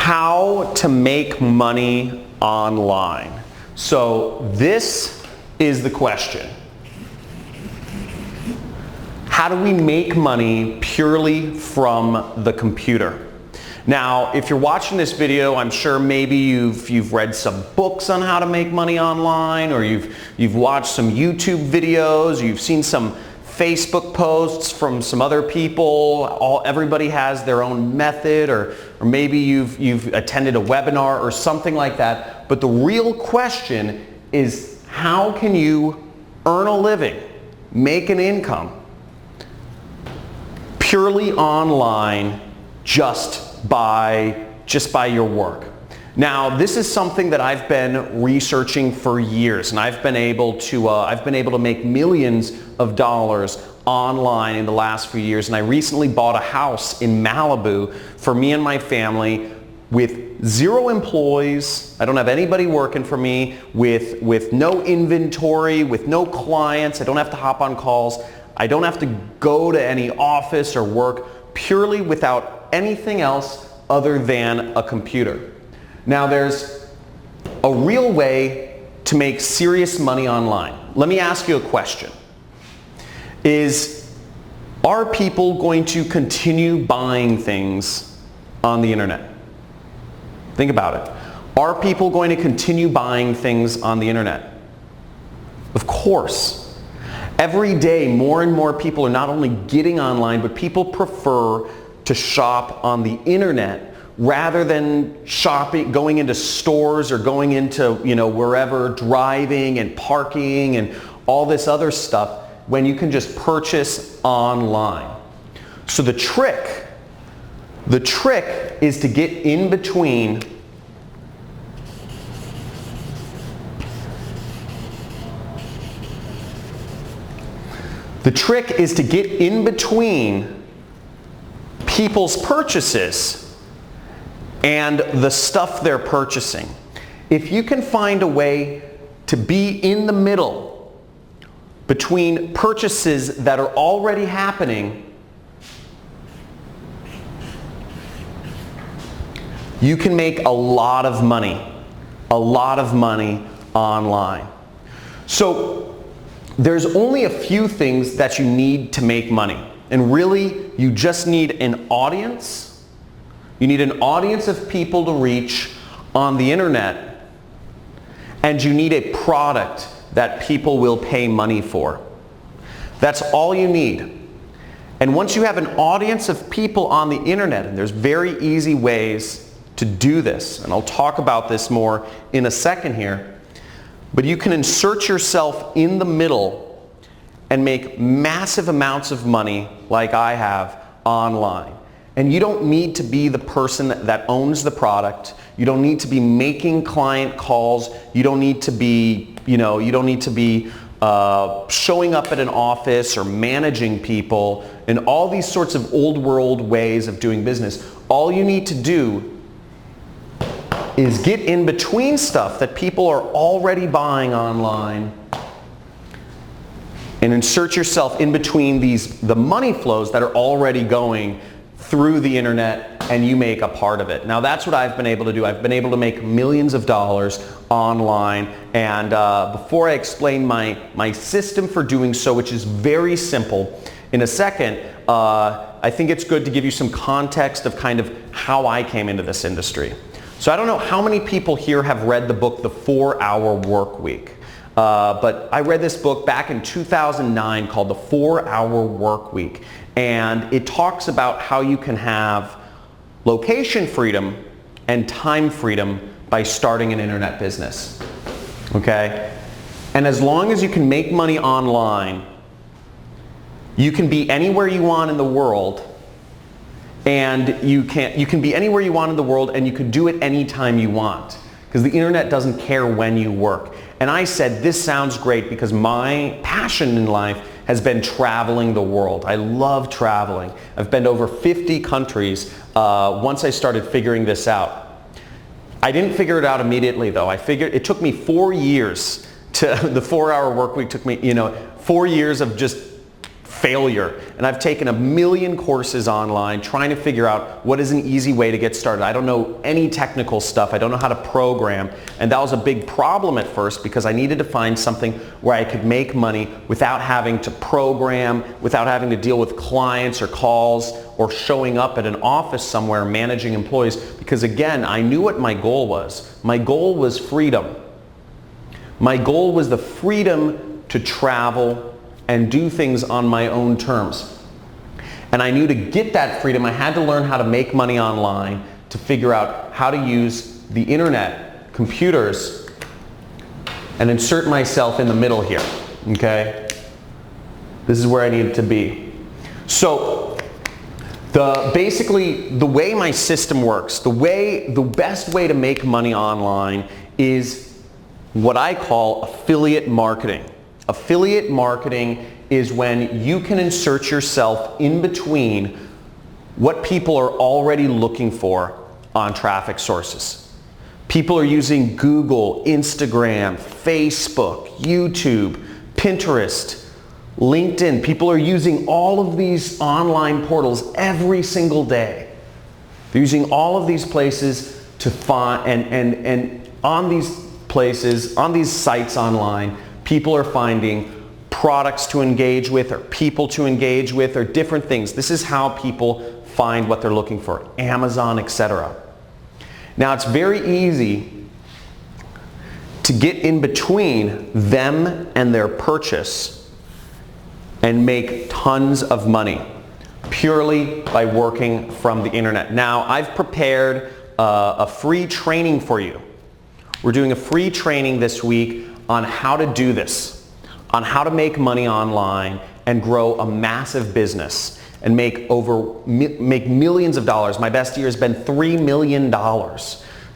how to make money online. So this is the question. How do we make money purely from the computer? Now, if you're watching this video, I'm sure maybe you've read some books on how to make money online, or you've watched some YouTube videos, you've seen some Facebook posts from some other people. Everybody has their own method, or maybe you've attended a webinar or something like that. But the real question is, how can you earn a living, make an income purely online just by your work? Now, this is something that I've been researching for years, and I've been able to make millions of dollars online in the last few years. And I recently bought a house in Malibu for me and my family with 0 employees. I don't have anybody working for me, with no inventory, with no clients. I don't have to hop on calls. I don't have to go to any office or work, purely without anything else other than a computer. Now, there's a real way to make serious money online. Let me ask you a question. Are people going to continue buying things on the internet? Think about it. Are people going to continue buying things on the internet? Of course. Every day, more and more people are not only getting online, but people prefer to shop on the internet rather than going into stores or going into, wherever, driving and parking and all this other stuff, when you can just purchase online. So the trick is to get in between people's purchases and the stuff they're purchasing. If you can find a way to be in the middle between purchases that are already happening, you can make a lot of money online. So there's only a few things that you need to make money. And really, you just need an audience. You need an audience of people to reach on the internet, and you need a product that people will pay money for. That's all you need. And once you have an audience of people on the internet, and there's very easy ways to do this, and I'll talk about this more in a second here, but you can insert yourself in the middle and make massive amounts of money like I have online. And you don't need to be the person that owns the product. You don't need to be making client calls. You don't need to be, showing up at an office or managing people and all these sorts of old world ways of doing business. All you need to do is get in between stuff that people are already buying online and insert yourself in between the money flows that are already going through the internet, and you make a part of it. Now, that's what I've been able to do. I've been able to make millions of dollars online, and before I explain my system for doing so, which is very simple, in a second, I think it's good to give you some context of kind of how I came into this industry. So I don't know how many people here have read the book, The 4-Hour Workweek. But I read this book back in 2009 called The 4-Hour Workweek. And it talks about how you can have location freedom and time freedom by starting an internet business. Okay? And as long as you can make money online, you can be anywhere you want in the world, and you can be anywhere you want in the world, and you can do it anytime you want, because the internet doesn't care when you work. And I said, this sounds great, because my passion in life has been traveling the world. I love traveling. I've been to over 50 countries once I started figuring this out. I didn't figure it out immediately, though. It took me 4 years the 4-Hour Workweek took me, 4 years of just failure. And I've taken a million courses online trying to figure out what is an easy way to get started. I don't know any technical stuff. I don't know how to program. And that was a big problem at first because I needed to find something where I could make money without having to program, without having to deal with clients or calls or showing up at an office somewhere managing employees. Because again, I knew what my goal was. My goal was freedom. My goal was the freedom to travel and do things on my own terms. And I knew to get that freedom, I had to learn how to make money online, to figure out how to use the internet, computers, and insert myself in the middle here, okay? This is where I needed to be. So, basically, the way my system works, the best way to make money online is what I call affiliate marketing. Affiliate marketing is when you can insert yourself in between what people are already looking for on traffic sources. People are using Google, Instagram, Facebook, YouTube, Pinterest, LinkedIn. People are using all of these online portals every single day. They're using all of these places to find, and on these places, on these sites online, people are finding products to engage with or people to engage with or different things. This is how people find what they're looking for. Amazon, etc. Now it's very easy to get in between them and their purchase and make tons of money purely by working from the internet. Now I've prepared a free training for you. We're doing a free training this week on how to do this, on how to make money online and grow a massive business and make millions of dollars. My best year has been $3 million.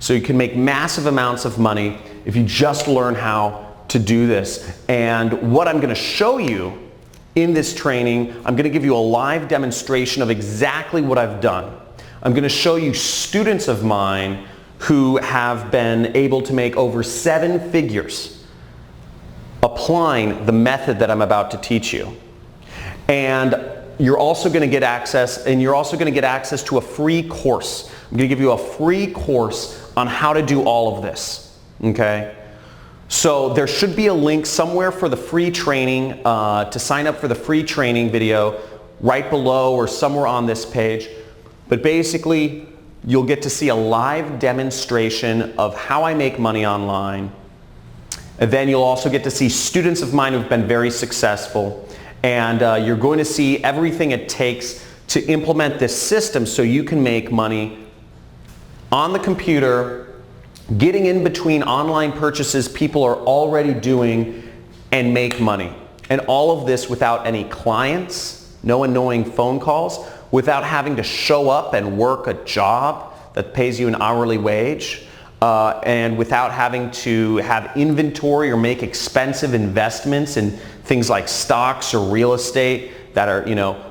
So you can make massive amounts of money if you just learn how to do this. And what I'm going to show you in this training, I'm going to give you a live demonstration of exactly what I've done. I'm going to show you students of mine who have been able to make over 7 figures applying the method that I'm about to teach you. And you're also going to get access, to a free course. I'm going to give you a free course on how to do all of this. Okay? So there should be a link somewhere for the free training, to sign up for the free training video right below or somewhere on this page. But basically, you'll get to see a live demonstration of how I make money online. And then you'll also get to see students of mine who've been very successful. And you're going to see everything it takes to implement this system so you can make money on the computer, getting in between online purchases people are already doing, and make money. And all of this without any clients, no annoying phone calls, without having to show up and work a job that pays you an hourly wage, and without having to have inventory or make expensive investments in things like stocks or real estate that are,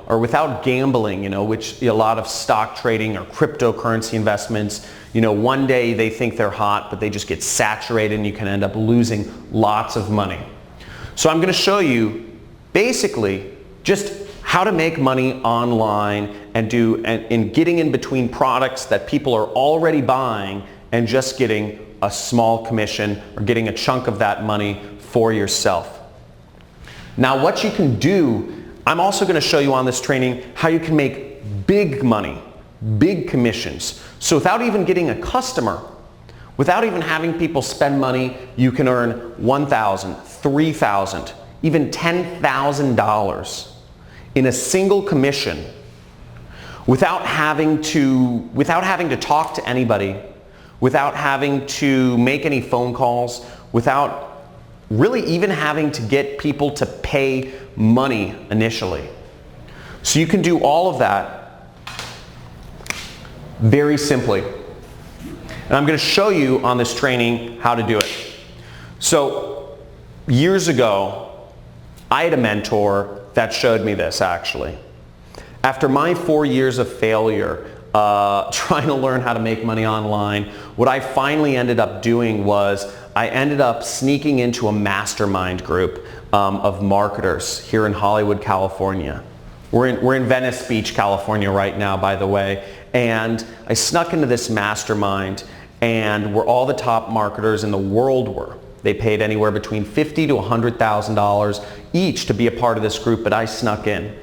or without gambling, which a lot of stock trading or cryptocurrency investments, one day they think they're hot, but they just get saturated and you can end up losing lots of money. So I'm going to show you basically just how to make money online and getting in between products that people are already buying and just getting a small commission or getting a chunk of that money for yourself. Now what you can do, I'm also going to show you on this training how you can make big money, big commissions. So without even getting a customer, without even having people spend money, you can earn $1,000, $3,000, even $10,000 in a single commission without having to talk to anybody, without having to make any phone calls, without really even having to get people to pay money initially. So you can do all of that very simply. And I'm going to show you on this training how to do it. So years ago, I had a mentor that showed me this actually. After my 4 years of failure, trying to learn how to make money online. What I finally ended up doing was I ended up sneaking into a mastermind group of marketers here in Hollywood, California. We're in Venice Beach, California right now, by the way. And I snuck into this mastermind, and where all the top marketers in the world were. They paid anywhere between $50,000 to $100,000 each to be a part of this group, but I snuck in.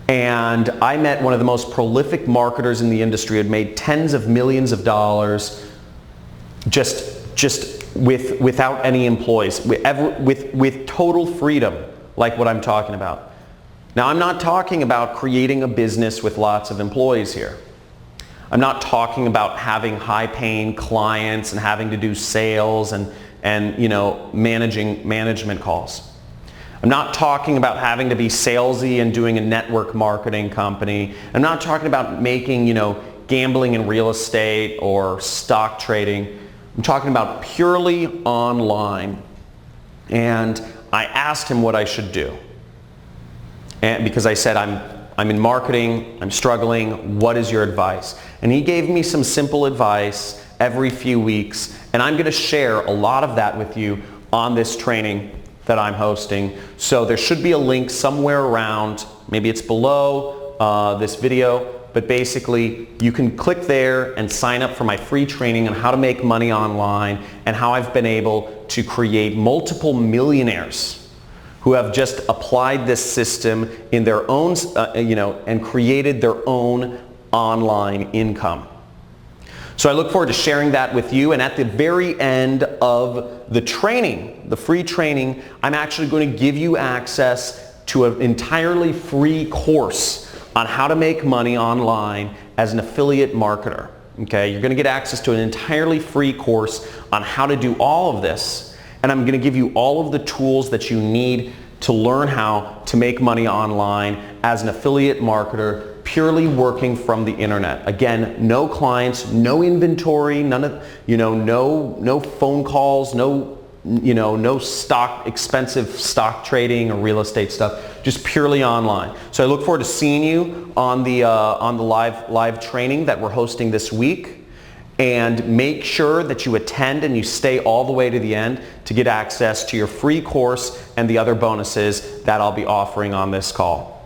And I met one of the most prolific marketers in the industry, had made tens of millions of dollars without any employees, with total freedom, like what I'm talking about. Now, I'm not talking about creating a business with lots of employees here. I'm not talking about having high-paying clients and having to do sales and management calls. I'm not talking about having to be salesy and doing a network marketing company. I'm not talking about making, gambling in real estate or stock trading. I'm talking about purely online. And I asked him what I should do. And because I said, I'm in marketing, I'm struggling, what is your advice? And he gave me some simple advice every few weeks, and I'm going to share a lot of that with you on this training that I'm hosting. So there should be a link somewhere around, maybe it's below this video, but basically you can click there and sign up for my free training on how to make money online and how I've been able to create multiple millionaires who have just applied this system in their own, and created their own online income. So I look forward to sharing that with you, and at the very end of the training, the free training, I'm actually going to give you access to an entirely free course on how to make money online as an affiliate marketer. Okay, you're going to get access to an entirely free course on how to do all of this. And I'm going to give you all of the tools that you need to learn how to make money online as an affiliate marketer, purely working from the internet. Again, no clients, no inventory, none of, no phone calls, no expensive stock trading or real estate stuff, just purely online. So I look forward to seeing you on the live training that we're hosting this week. And make sure that you attend and you stay all the way to the end to get access to your free course and the other bonuses that I'll be offering on this call.